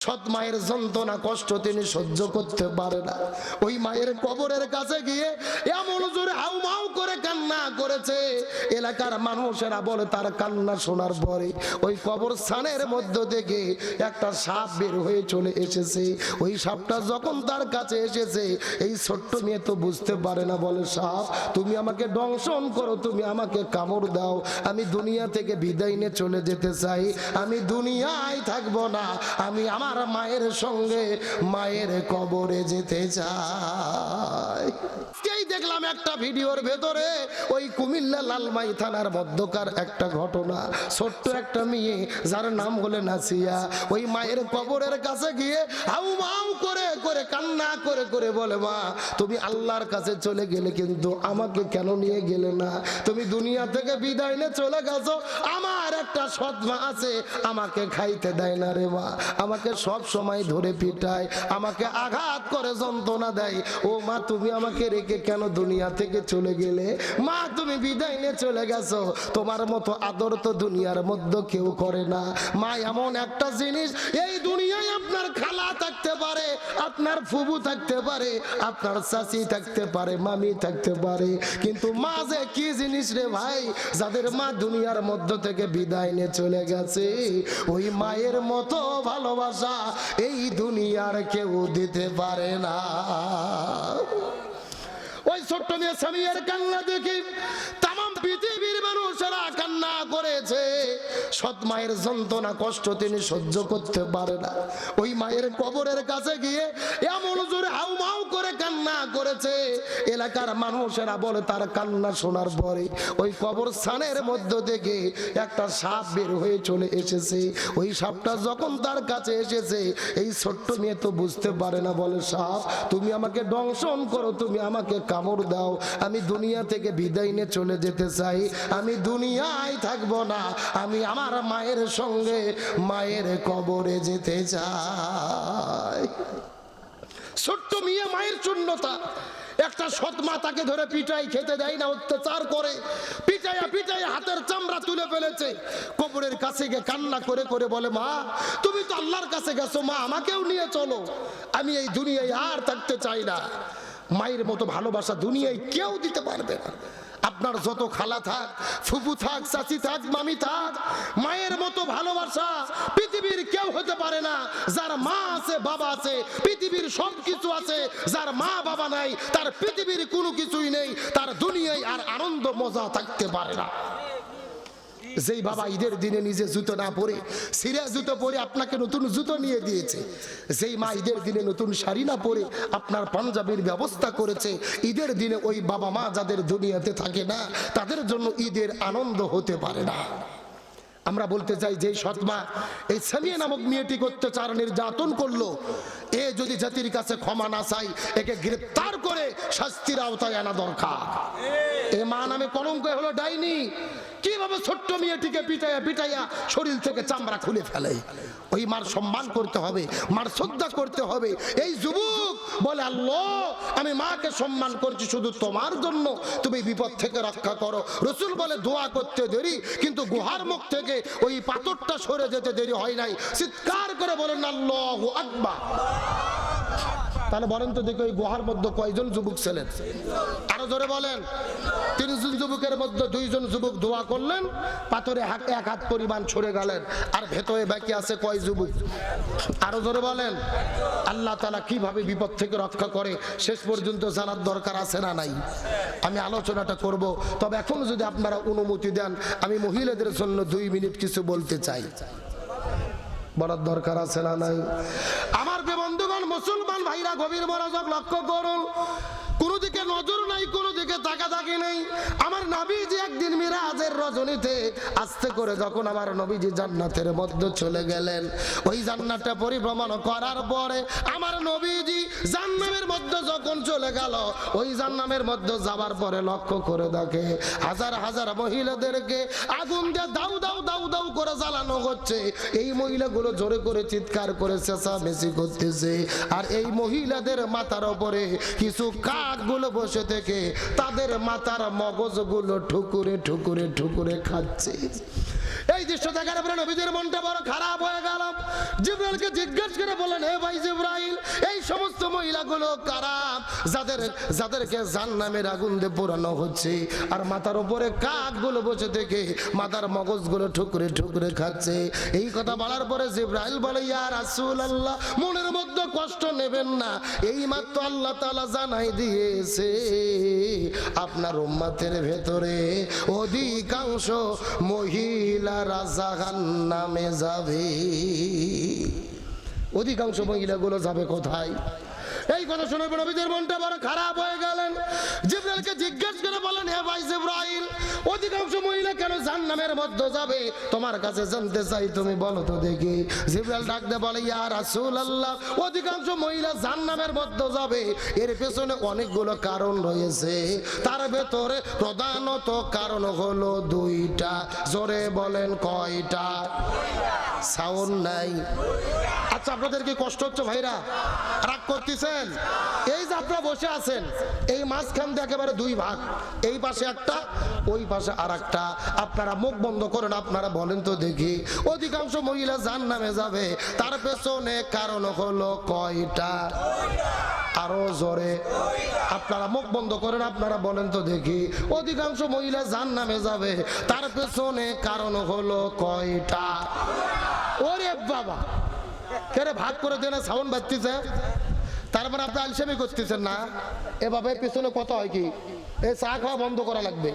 সৎ মায়ের যন্ত্রণা কষ্ট তিনি সহ্য করতে পারে না। ওই মায়ের কবরের কাছে গিয়ে এমন জোরে হাউমাউ করে কান্না করেছে, এলাকার মানুষেরা বলে তার কান্না শোনার পরে ওই কবরস্থানের মধ্য থেকে একটা সাপ বের হয়ে চলে এসেছে। ওই সাপটা যখন তার কাছে এসেছে, এই ছোট্ট মেয়ে তো বুঝতে পারে না, বলে সাপ তুমি আমাকে দংশন করো, তুমি আমাকে কামড় দাও, আমি দুনিয়া থেকে বিদায় নিয়ে চলে যেতে চাই, আমি দুনিয়ায় থাকবো না, আমি আমার মায়ের সঙ্গে মায়ের কবরে যেতে চাই। দেখলাম একটা ভিডিওর ভেতরে ওই কুমিল্লা লালমাই থানার মধ্যকার একটা ঘটনা। ছোট্ট একটা মেয়ে যার নাম হলো নাসিয়া, ওই মায়ের কবরের কাছে গিয়ে হাউমাউ করে করে কান্না করে করে বলে, মা তুমি আল্লাহর কাছে চলে গেলে কিন্তু আমাকে কেন নিয়ে গেলে না? তুমি দুনিয়া থেকে বিদায় নিয়ে চলে গেছো, আমার একটা সৎ মা আছে, আমাকে খাইতে দেয় না রে মা, আমাকে সব সময় ধরে পিটায়, আমাকে আঘাত করে যন্ত্রণা দেয়। ও মা তুমি আমাকে রেখে কেন দুনিয়া থেকে চলে গেলে? মা তুমি বিদায় নিয়ে চলে গেছো, তোমার মতো আদর তো দুনিয়ার মধ্যে কেউ করে না। মা এমন একটা জিনিস, এই দুনিয়ায় আপনার খালা থাকতে পারে, আপনার ফুবু থাকতে পারে, আপনার চাচি থাকতে পারে, মামি থাকতে পারে, কিন্তু মা যে কি জিনিস রে ভাই, যাদের মা দুনিয়ার মধ্য থেকে বিদায় নিয়ে চলে গেছে, ওই মায়ের মতো ভালোবাসা এই দুনিয়ার কেউ দিতে পারে না। ওই ছোট্ট মেয়ে সামিয়ার কান্না দেখি তাম পৃথিবীর মানুষেরা কান্না করেছে। সৎ মায়ের যন্ত্রণা কষ্ট তিনি সহ্য করতে পারে না। ওই মায়ের কবরের কাছে গিয়ে এমন জোরে হাউমাউ করে কান্না করেছে, এলাকার মানুষেরা বলে তার কান্না শোনার পরে ওই কবরস্থানের মধ্য থেকে একটা সাপ বের হয়ে চলে এসেছে। ওই সাপটা যখন তার কাছে এসেছে, এই ছোট্ট মেয়ে তো বুঝতে পারে না, বলে সাপ তুমি আমাকে দংশন করো, তুমি আমাকে কামড় দাও, আমি দুনিয়া থেকে বিদায় নিয়ে চলে যেতে চাই, আমি দুনিয়ায় থাকবো না, আমি আমার মায়ের সঙ্গে মায়ের কবরে যেতে চাই। ছোট্ট মেয়ে মায়ের শূন্যতা, একটা সৎ মা তাকে ধরে পিটাই, খেতে দেয় না, অত্যাচার করে, পিটাইয়া পিটাইয়া হাতের চামড়া তুলে ফেলেছে। কবরের কাছে গিয়ে কান্না করে করে বলে, মা তুমি তো আল্লাহর কাছে গেছো, মা আমাকেও নিয়ে চলো, আমি এই দুনিয়ায় আর থাকতে চাই না। মায়ের মতো ভালোবাসা দুনিয়ায় কেউ দিতে পারবে না। আপনার যত খালা থাক, ফুফু থাক, চাচি থাক, মামি থাক, মায়ের মতো ভালোবাসা পৃথিবীর কেউ হতে পারে না। যার মা আছে, বাবা আছে, পৃথিবীর সব কিছু আছে, যার মা বাবা নাই, তার পৃথিবীর কোনো কিছুই নেই, তার দুনিয়ায় আর আনন্দ মজা থাকতে পারে না। যেই বাবা ঈদের দিনে নিজে জুতো না পরে সিরা জুতো পরে আপনাকে নতুন জুতো নিয়ে দিয়েছে, যেই মা ঈদের দিনে নতুন শাড়ি না পরে আপনার পাঞ্জাবির ব্যবস্থা করেছে, ঈদের দিনে ওই বাবা মা যাদের দুনিয়াতে থাকে না, তাদের জন্য ঈদের আনন্দ হতে পারে না। আমরা বলতে চাই যে সৎমা এই সামিয়া নামক মেয়েটি অত্যাচার নির্যাতন করলো, এ যদি জাতির কাছে ক্ষমা না চাই, একে গ্রেফতার করে শাস্তির আওতায় আনা দরকার। এ মা নামে কলঙ্ক হলো ডাইনি। কিভাবে ছোট্ট মেয়েটিকে পিটাইয়া পিটাইয়া শরীর থেকে চামড়া খুলে ফেলে। ওই মার সম্মান করতে হবে, মার শ্রদ্ধা করতে হবে। এই যুবক বলে, আল্লাহ আমি মাকে সম্মান করছি শুধু তোমার জন্য, তুমি বিপদ থেকে রক্ষা করো। রসুল বলে দোয়া করতে দেরি, কিন্তু গুহার মুখ থেকে ওই পাথরটা সরে যেতে দেরি হয় নাই। চিৎকার করে বলেন আল্লাহু আকবার। তাহলে বলেন তো দেখি ওই গুহার মধ্যে কয়জন যুবক ছিলেন? আরো জোরে বলেন। 3 জন যুবকের মধ্যে 2 জন যুবক দোয়া করলেন, পাথরে এক হাত পরিমাণ ছড়ে গেলেন, আর ভেতরে বাকি আছে কয় যুবক? আরো জোরে বলেন। আল্লাহ তাআলা কিভাবে বিপদ থেকে রক্ষা করে শেষ পর্যন্ত জানার দরকার আছে না নাই? আমি আলোচনাটা করব, তবে এখন যদি আপনারা অনুমতি দেন আমি মহিলাদের জন্য 2 মিনিট কিছু বলতে চাই। বলার দরকার আছে না নাই? আমার বন্ধুগণ, মুসলমান ভাইরা গভীর মনোযোগ লক্ষ্য করুন। কোন দিকে নজর নাই, কোন দিকে তাকাতাকি নেই। আমার নবীজি একদিন মিরাজের রজনীতে আস্তে করে যখন আমার নবীজি জান্নাতের মধ্যে চলে গেলেন, ওই জান্নাতটা পরিভ্রমণ করার পরে আমার নবীজি জান্নাতের মধ্যে যখন চলে গেল, ওই জান্নাতের মধ্যে যাবার পরে লক্ষ্য করে দেখে হাজার হাজার মহিলাদেরকে আগুন দিয়ে দাউ দাউ দাউ দাউ করে জ্বালানো হচ্ছে। এই মহিলাগুলো জোরে করে চিৎকার করে চেঁচামেচি করতেছে, আর এই মহিলাদের মাথার উপরে কিছু কাকগুলো বসে থেকে তাদের মাথার মগজগুলো ঠুকুরে ঠুকুরে ঠুকুরে খাচ্ছে। এই দৃশ্য দেখার পরে নবীদের মনটা বড় খারাপ হয়ে গেল। জিবরাইলকে জিজ্ঞেস করে বললেন, হে ভাই জিবরাইল, এই সমস্ত মহিলাগুলো কারা যাদেরকে জাহান্নামের আগুন দিয়ে পোড়ানো হচ্ছে, আর মাথার উপরে কাকগুলো বসে থেকে মাথার মগজগুলো ঠুকরে ঠুকরে খাচ্ছে? এই কথা বলার পরে জিবরাইল বলে, ইয়া রাসূলুল্লাহ, মনের মধ্যে কষ্ট নেবেন না, এই মাত্র আল্লাহ তাআলা জানাই দিয়েছে আপনার উম্মতের ভেতরে অধিকাংশ মহিলারা জাহান্নামে যাবে। অধিকাংশ মহিলাগুলো যাবে কোথায়? এই কথা শুনে নবীদের মনটা বড় খারাপ হয়ে গেলেন। জিবরাইলকে জিজ্ঞেস করে বলেন, হে ভাই জিবরাইল, অধিকাংশ মহিলা কেন জাহান্নামের মধ্যে যাবে? তোমার কাছে জানতে চাই, তুমি বলো তো দেখি। জিবরাইল ডাক দিয়ে বলে, ইয়া রাসূলুল্লাহ, অধিকাংশ মহিলা জাহান্নামের মধ্যে যাবে, এর পেছনে অনেকগুলো কারণ রয়েছে। তার ভেতরে প্রধানত কারণ হলো দুইটা। জোরে বলেন, কয়টা? সাউন্ড নাই। আচ্ছা, আপনাদের কি কষ্ট হচ্ছে ভাইরা? রাগ করতেছেন? এই যে আপনারা বসে আছেন, এই মাঝখান দিয়ে একেবারে দুই ভাগ, এই পাশে একটা, ওই পাশে আর একটা। আপনারা মুখ বন্ধ করেন, আপনারা বলেন তো দেখি, অধিকাংশ মহিলা জাহান্নামে যাবে, তার পেছনে কারণ হলো কয়টা? আরো জোরে। আপনারা মুখ বন্ধ করেন, আপনারা বলেন তো দেখি, অধিকাংশ মহিলা জাহান্নামে যাবে, তার পেছনে কারণ হলো কয়টা? ওরে বাবা, কেরে ভাগ করে দেন, সাউন্ড বাজতেছে। তারপর আপনি আলসেমি করতেছেন না? এভাবে পেছনে কথা হয় কি, এই চা খাওয়া বন্ধ করা লাগবে।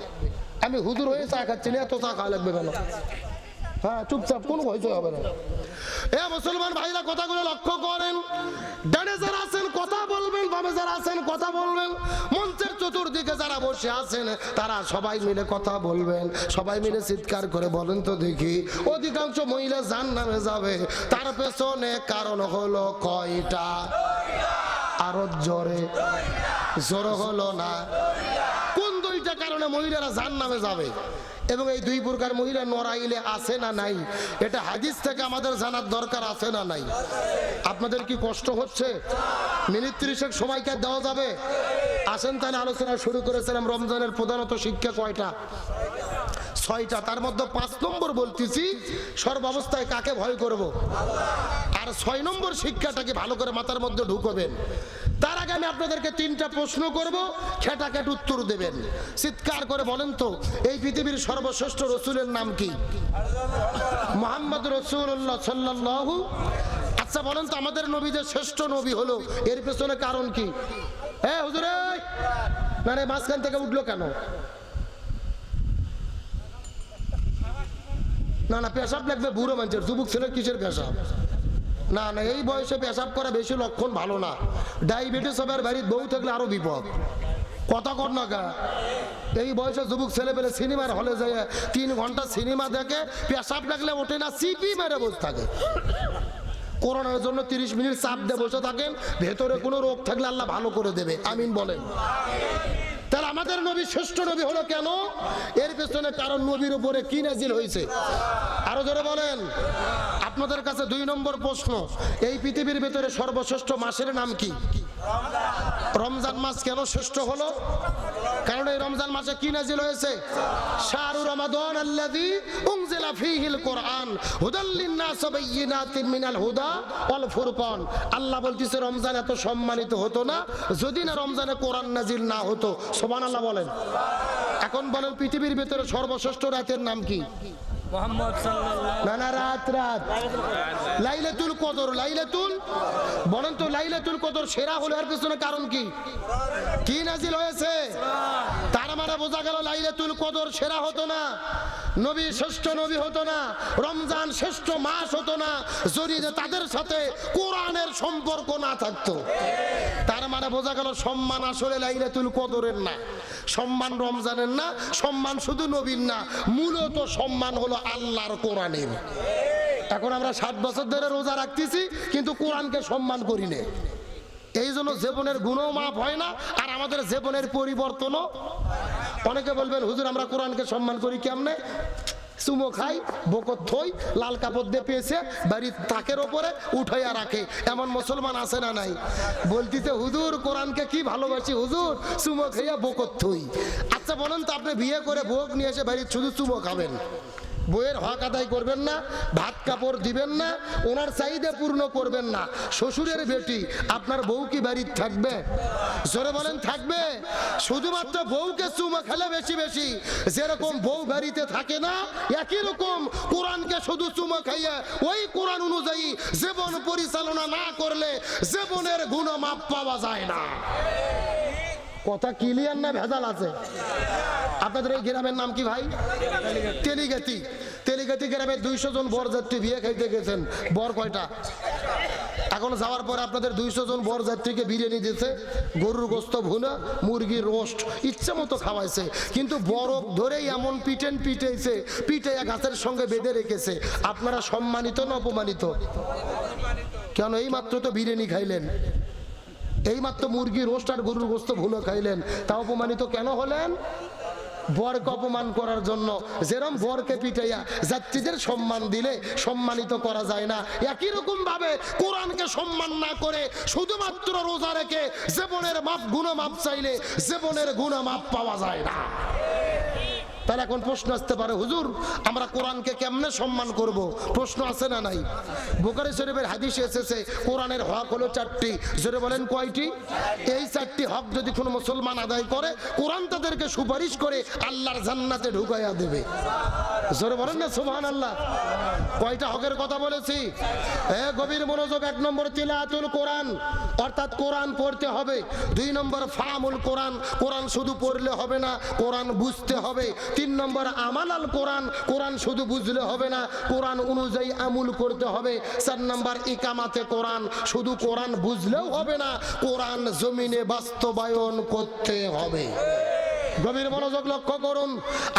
আমি হুজুর হয়ে চা খাচ্ছি না, এত চা খাওয়া লাগবে কেন? হ্যাঁ, চুপচাপ, কোনো হইচই হবে না। এ মুসলমান ভাইরা, কথাগুলো লক্ষ্য করেন। ডানে যারা আছেন কথা বলবেন, বামে যারা আছেন কথা বলবেন। মঞ্চের চতুর্দিকে যারা বসে আছেন তারা সবাই মিলে কথা বলবেন। সবাই মিলে চিৎকার করে বলেন তো দেখি, অধিকাংশ মহিলা জাহান্নামে যাবে, তার পেছনে কারণ হলো কয়টা? আরো জোরে। জোর হলো না। কোন দুইটা কারণে মহিলারা জাহান্নামে যাবে? এবং এই দুই প্রকার মহিলা নরাইলে আছে না নাই, এটা হাদিস থেকে আমাদের জানার দরকার আছে না নাই? আপনাদের কি কষ্ট হচ্ছে? মিনিট 30 সময়কে দেওয়া যাবে? আসেন তাহলে আলোচনা শুরু করেছিলাম। রমজানের প্রধানত শিক্ষা কয়টা? 6টা। তার মধ্যে 5 নম্বর বলতেছি, সর্বাবস্থায় কাকে ভয় করব। আর 6 নম্বর শিক্ষাটাকে ভালো করে মাথার মধ্যে ঢুকবেন। তার আগে আমি আপনাদেরকে 3টা প্রশ্ন করব, খেটাখেট উত্তর দেবেন। চিৎকার করে বলেন তো, এই পৃথিবীর সর্বশ্রেষ্ঠ রসুলের নাম কি? মুহাম্মদ রাসূলুল্লাহ সাল্লাল্লাহু। আচ্ছা বলেন তো, আমাদের নবী যে শ্রেষ্ঠ নবী হলো, এর পেছনে কারণ কি? হ্যাঁ হুজুর, না রে, মাঝখান থেকে উঠলো কেন? না না, পেশাব লাগবে বুড়ো মানুষের, যুবক ছেলের কিসের পেশাব? না না, এই বয়সে পেশাব করা বেশি লক্ষণ ভালো না। ডায়াবেটিস হবে, আর বাড়ির বউ থাকলে আরো বিপদ। কথা কর না কা? এই বয়সে যুবক ছেলে পেলে সিনেমার হলে যায় 3 ঘন্টা সিনেমা দেখে, পেশাব লাগলে ওঠে না, সিপি মেরে বসে থাকে। করোনার জন্য 30 মিনিট চাপ দিয়ে বসে থাকেন, ভেতরে কোনো রোগ থাকলে আল্লাহ ভালো করে দেবে। আমিন বলেন। তাহলে আমাদের নবী শ্রেষ্ঠ নবী হলো কেন? এর পেছনে কারণ নবীর উপরে কি নাজিল হয়েছে? আরো জোরে বলেন। আপনাদের কাছে 2 নম্বর প্রশ্ন, এই পৃথিবীর ভিতরে সর্বশ্রেষ্ঠ মাসের নাম কি? রমজান মাস কেন শ্রেষ্ঠ হলো? কারণ এই রমজান মাসে কি নাজিল হয়েছে? শাহরু রমাদান আল্লাযী উনজিলা ফীহিল কুরআন হুদাল লিন-নাস ওয়া বাইয়িনাতিন মিনাল হুদা ওয়াল ফুরকান। আল্লাহ বলতেছে, রমজান এত সম্মানিত হতো না যদি না রমজানে কোরআন নাজিল না হতো। সুবহানাল্লাহ বলেন। এখন বলেন, পৃথিবীর ভিতরে সর্বশ্রেষ্ঠ রাতের নাম কি? মুহাম্মদ সাল্লাল্লাহু। না না, রাত। লাইলাতুল কদর। লাইলাতুল, বলেন তো, লাইলাতুল কদর সেরা হলো, এর পিছনে কারণ কি? কি নাজিল হয়েছে? তার মানে বোঝা গেল লাইলাতুল কদর সেরা হতো না, নবী শ্রেষ্ঠ নবী হতো না, রমজান শ্রেষ্ঠ মাস হতো না যদি তাদের সাথে কোরআনের সম্পর্ক না থাকতো। তার মানে বোঝা গেল সম্মান আসলে লাইলাতুল কদরের না, সম্মান রমজানের না, সম্মান শুধু নবীর না, মূলত সম্মান হলো আল্লাহর কোরআনের। এখন আমরা 7 বছর ধরে রোজা রাখতেছি, কিন্তু কোরআনকে সম্মান করি না। এই জন্য জীবনের গুণও মাপ হয় না, আর আমাদের জীবনের পরিবর্তনও। অনেকে বলবেন, হুজুর আমরা কোরআনকে সম্মান করি কেমনে? চুমো খাই, বকত থই, লাল কাপড় দিয়ে পেয়েছে বাড়ির তাকের ওপরে উঠাইয়া রাখে, এমন মুসলমান আছে না নাই? বলতিতে, হুজুর কোরআনকে কি ভালোবাসি হুজুর, চুমো খাইয়া বকত থই। আচ্ছা বলেন তো, আপনি বিয়ে করে ভোগ নিয়ে এসে বাড়ির শুধু চুমো খাবেন, বইয়ের হক আদায় করবেন না, ভাত কাপড় দিবেন না, ওনার চাহিদা পূর্ণ করবেন না। শ্বশুরের বেটি আপনার বউ কি বাড়ির থাকবে? জোরে বলেন থাকবে? শুধুমাত্র বউকে চুমা খেলে বেশি বেশি, যেরকম বউ বাড়িতে থাকে না একই রকম কোরআনকে শুধু চুমা খাইয়া ওই কোরআন অনুযায়ী জীবন পরিচালনা না করলে জীবনের গুণমাপ পাওয়া যায় না। কথা ক্লিয়ার না ভেজাল আছে? আপনাদের এই গ্রামের নাম কি ভাই? তেলিগাতি। তেলিগাতি গ্রামে 200 জন বরযাত্রী বিয়ে খাইতে গেছেন। বর কয়টা? এখন যাওয়ার পরে আপনাদের 200 জন বরযাত্রীকে বিরিয়ানি দিয়েছে, গরুর গোস্ত ভুনা, মুরগির রোস্ট ইচ্ছা মতো খাওয়াইছে, কিন্তু বরফ ধরেই এমন পিটেইছে, পিটাইয়া গাছের সঙ্গে বেঁধে রেখেছে। আপনারা সম্মানিত না অপমানিত? কেন? এই মাত্র তো বিরিয়ানি খাইলেন, এই মাত্র মুরগি রোস্ট আর গরুর গোস্ত ভুনো খাইলেন, তা অপমানিত কেন হলেন? বরকে অপমান করার জন্য। যেরকম বরকে পিটাইয়া যাত্রীদের সম্মান দিলে সম্মানিত করা যায় না, একই রকম ভাবে কোরআনকে সম্মান না করে শুধুমাত্র রোজা রেখে জীবনের গুণমাপ চাইলে জীবনের গুণমাপ পাওয়া যায় না। তাহলে এখন প্রশ্ন আসতে পারে, হুজুর আমরা কোরআনকে কেমনে সম্মান করব? প্রশ্ন আছে না নাই? বুখারী শরীফের হাদিসে এসেছে কোরআনের হক হলো 4টি। জোরে বলেন কয়টি? এই 4টি হক যদি কোনো মুসলমান আদায় করে, কোরআন তাদেরকে সুপারিশ করে আল্লাহর জান্নাতে ঢুকাইয়া দেবে। জোরে বলেন না সুবহানাল্লাহ। কয়টা হকের কথা বলেছি? গভীর মনোযোগ। 1 নম্বর তিলাওয়াতুল কোরআন, অর্থাৎ কোরআন পড়তে হবে। 2 নম্বর ফাহামুল কোরআন, কোরআন শুধু পড়লে হবে না, কোরআন বুঝতে হবে। 3 নম্বর আমাল আল কোরআন, কোরআন শুধু বুঝলে হবে না, কোরআন অনুযায়ী আমল করতে হবে। 4 নম্বর ইকামাতে কোরআন, শুধু কোরআন বুঝলেও হবে না, কোরআন জমিনে বাস্তবায়ন করতে হবে। গভীর মনোযোগ লক্ষ্য করুন।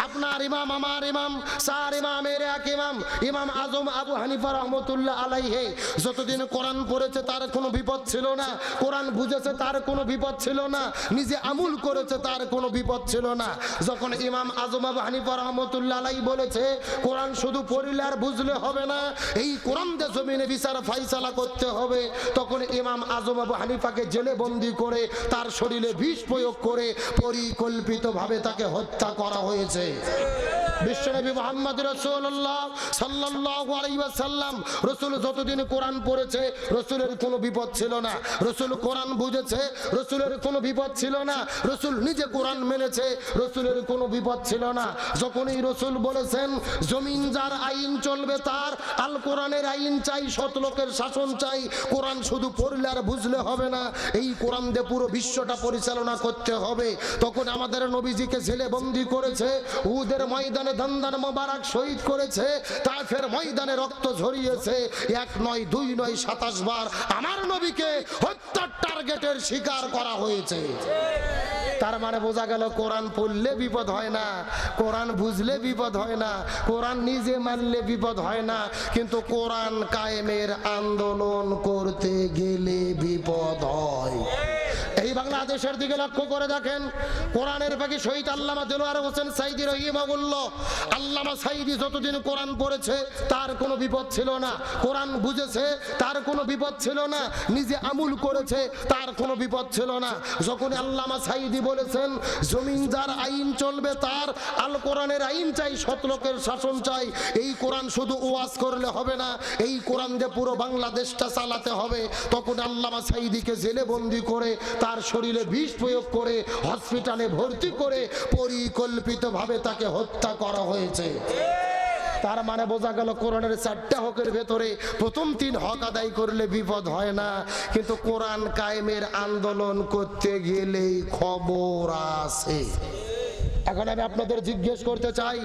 আপনার ইমাম, আমার ইমাম, 4 ইমামের এক ইমাম, ইমাম আজম আবু হানিফা রহমতুল্লাহ আলাইহি যতদিন কোরআন পড়েছে তার কোনো বিপদ ছিল না, কোরআন বুঝেছে তার কোনো বিপদ ছিল না, নিজে আমল করেছে তার কোনো বিপদ ছিল না। যখন ইমাম আজম আবু হানিফা রহমতুল্লাহ আলাইহি বলেছে কোরআন শুধু পড়লে আর বুঝলে হবে না, এই কোরআন দিয়ে জমিনে বিচার ফাইসালা করতে হবে, তখন ইমাম আজম আবু হানিফাকে জেলে বন্দী করে তার শরীরে বিষ প্রয়োগ করে পরিকল্পিত ভাবে তাকে হত্যা করা হয়েছে। বিশ্বনবী মুহাম্মদ রাসূলুল্লাহ সাল্লাল্লাহু আলাইহি ওয়াসাল্লাম, রাসূল যতদিন কোরআন পড়েছে রাসূলের কোনো বিপদ ছিল না, রাসূল কোরআন বুঝেছে রাসূলের কোনো বিপদ ছিল না, রাসূল নিজে কোরআন মেনেছে রাসূলের কোনো বিপদ ছিল না। যখনই রাসূল বলেছেন জমিন যার আইন চলবে তার, আল কোরআনের আইন চাই, সৎ লোকের শাসন চাই, কোরআন শুধু পড়লে আর বুঝলে হবে না, এই কোরআন দিয়ে পুরো বিশ্বটা পরিচালনা করতে হবে, তখন আমাদের নবীজিকে জেলে বন্দী করেছে, উহুদের ময়দানে দন্দন মোবারক শহীদ করেছে, তায়েফের ময়দানে রক্ত ঝরিয়েছে, 1 নয় 2 নয় 27 বার আমার নবীকে হত্যার টার্গেটের শিকার করা হয়েছে। তার মানে বোঝা গেল কোরআন পড়লে বিপদ হয় না, কোরআন বুঝলে বিপদ হয় না, কোরআন নিজে মানলে বিপদ হয় না, কিন্তু কোরআন কায়েমের আন্দোলন করতে গেলে বিপদ হয়। এই বাংলাদেশের দিকে লক্ষ্য করে দেখেন, কোরআনের পাখি শহীদ আল্লামা দেলোয়ার হোসেন সাইদি রহিমাহুল্লাহ, আল্লামা সাইদি যতদিন কোরআন পড়েছে তার কোনো বিপদ ছিল না, কোরআন বুঝেছে তার কোনো বিপদ ছিল না, নিজে আমল করেছে তার কোনো বিপদ ছিল না। যখন আল্লামা সাইদি বলেছেন জমিন যার আইন চলবে তার, আল কোরআনের আইন চাই, সৎ লোকের শাসন চাই, এই কোরআন শুধু ওয়াজ করলে হবে না, এই কোরআন দিয়ে পুরো বাংলাদেশটা চালাতে হবে, তখন আল্লামা সাইদিকে জেলে বন্দী করে তার শরীরে বিষ প্রয়োগ করে হসপিটালে ভর্তি করে পরিকল্পিতভাবে তাকে হত্যা করা হয়েছে। তার মানে বোঝা গেল কোরআনের 4টা হকের ভেতরে প্রথম 3 হক আদায় করলে বিপদ হয় না, কিন্তু কোরআন কায়েমের আন্দোলন করতে গেলেই খবর আছে। এখন আমি আপনাদের জিজ্ঞেস করতে চাই,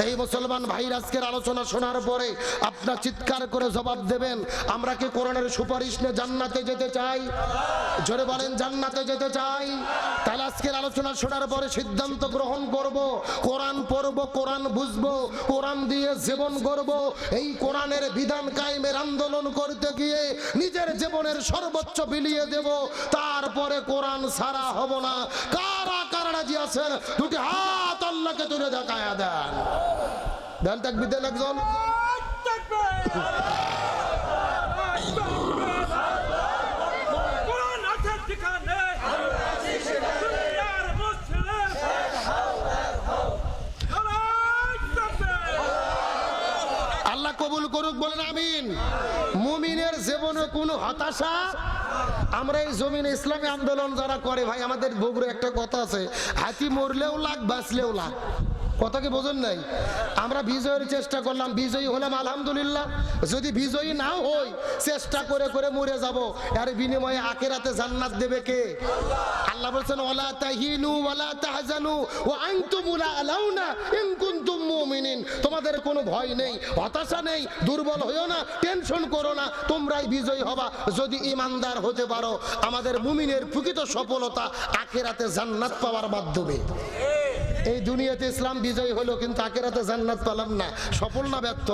এই মুসলমান ভাই আজকের আলোচনা শোনার পরে আপনারা চিৎকার করে জবাব দেবেন, আমরা কি কোরআনের সুপারিশ নিয়ে জান্নাতে যেতে চাই? জোরে বলেন জান্নাতে যেতে চাই? তাহলে আজকের আলোচনা শোনার পরে সিদ্ধান্ত গ্রহণ করব, কোরআন পড়ব, কোরআন বুঝবো, কোরআন দিয়ে জীবন গড়ব, এই কোরআনের বিধান কায়েমের আন্দোলন করতে গিয়ে নিজের জীবনের সর্বোচ্চ বিলিয়ে দেব, তারপরে কোরআন ছাড়া হব না। কারা কারা রাজি আছেন? দুটি হাত আল্লাহকে তুলে দেখায়া দেন। দেন তাকবীর দেন একজন। হলো হতাশা। আমরা এই জমিনে ইসলামী আন্দোলন যারা করে ভাই, আমাদের বগুড়ায় একটা কথা আছে, হাতি মরলেও লাগ বাঁচলেও লাগ। কথা কি বোঝেন নাই? আমরা বিজয়ের চেষ্টা করলাম, বিজয়ী হলাম আলহামদুলিল্লাহ। যদি বিজয়ী না হই, চেষ্টা করে করে মরে যাব, এর বিনিময়ে আখিরাতে জান্নাত দেবে কে? আল্লাহ বলেছেন ওয়ালা তাহিনু ওয়ালা তাহজানু ওয়া আনতুমুল আলাউনা ইন কুনতুম মুমিনিন। তোমাদের কোনো ভয় নেই, হতাশা নেই, দুর্বল হইও না, টেনশন করো না, তোমরাই বিজয়ী হবা যদি ঈমানদার হতে পারো। আমাদের মুমিনের প্রকৃত সফলতা আখিরাতে জান্নাত পাওয়ার মাধ্যমে। এই দুনিয়াতে ইসলাম বিজয় হলো, কিন্তু আখিরাতে জান্নাত পেলাম না। সফল না ব্যর্থ?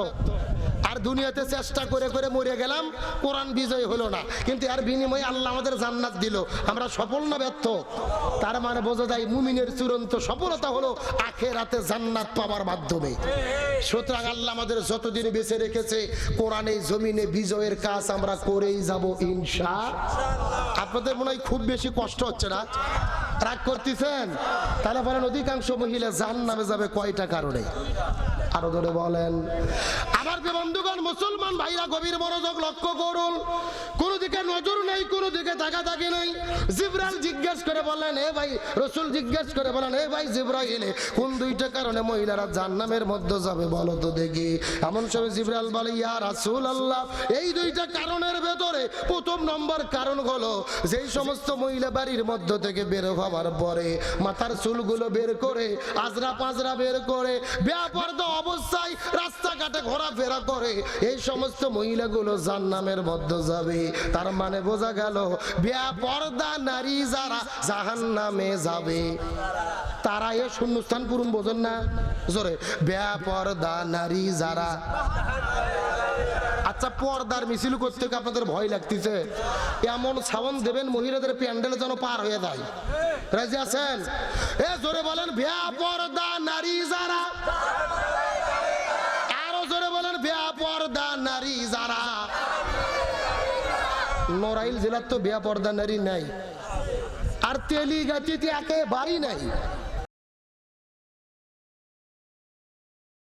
আর দুনিয়াতে চেষ্টা করে করে মরে গেলাম, কোরআন বিজয় হলো না, কিন্তু এর বিনিময়ে আল্লাহ আমাদের জান্নাত দিল। আমরা সফল না ব্যর্থ? তার মানে বোঝা যায় মুমিনের চূড়ান্ত সফলতা হলো আখিরাতে জান্নাত পাওয়ার মাধ্যমে। সুতরাং আল্লাহ আমাদের যতদিন বেঁচে রেখেছে, কোরআনে জমিনে বিজয়ের কাজ আমরা করেই যাব ইনশাআল্লাহ। আপনাদের মনে হয় খুব বেশি কষ্ট হচ্ছে না? রাগ করতেছেন? তাহলে বলেন অধিকাংশ মহিলা জাহান্নামে যাবে কয়টা কারণে? আরো ধরে বলেন। আমার বন্ধুগণ, মুসলমান ভাইরা গভীর মনোযোগ লক্ষ্য করুন। কোন দিকে নজর নেই, কোন দিকে তাকাতাকি নেই। জিবরাইল জিজ্ঞেস করে বলেন, এ ভাই, রাসূল জিজ্ঞেস করে বলেন, এ ভাই জিবরাইল, কোন দুইটা কারণে মহিলারা জাহান্নামের মধ্যে যাবে বলো তো দেখি। এমন সময় জিবরাইল বলে, ইয়া রাসূলুল্লাহ, এই দুইটা কারণের ভেতরে প্রথম নম্বর কারণ হলো, যেই সমস্ত মহিলা বাড়ির মধ্য থেকে বের হওয়ার পরে মাথার চুলগুলো বের করে, আজরা পাজরা বের করে, বেপরদা অবস্থায় রাস্তাঘাটে ঘোরাফেরা করে, এই সমস্ত মহিলাগুলো জাহান্নামের মধ্যে যাবে। তার মানে বোঝা গেল বেপরদা নারী যারা জাহান্নামে যাবে, তারা এ শূন্যস্থান পূরণ। বোঝেন না? জোরে, বেপরদা নারী যারা। আচ্ছা, পর্দার মিছিল করতে আপনাদের ভয় লাগতেছে? এমন সাউন্ড দেবেন মহিলাদের প্যান্ডেলে যেন পার হয়ে যায়। রাজি আছেন? এ জোরে বলেন, বেপরদা নারী যারা। আরো জোরে বলেন, বেপরদা নারী যারা। নড়াইল জেলার তো বেপরদা নারী নাই, আর তেলিগাতিতে একেবারেই নাই।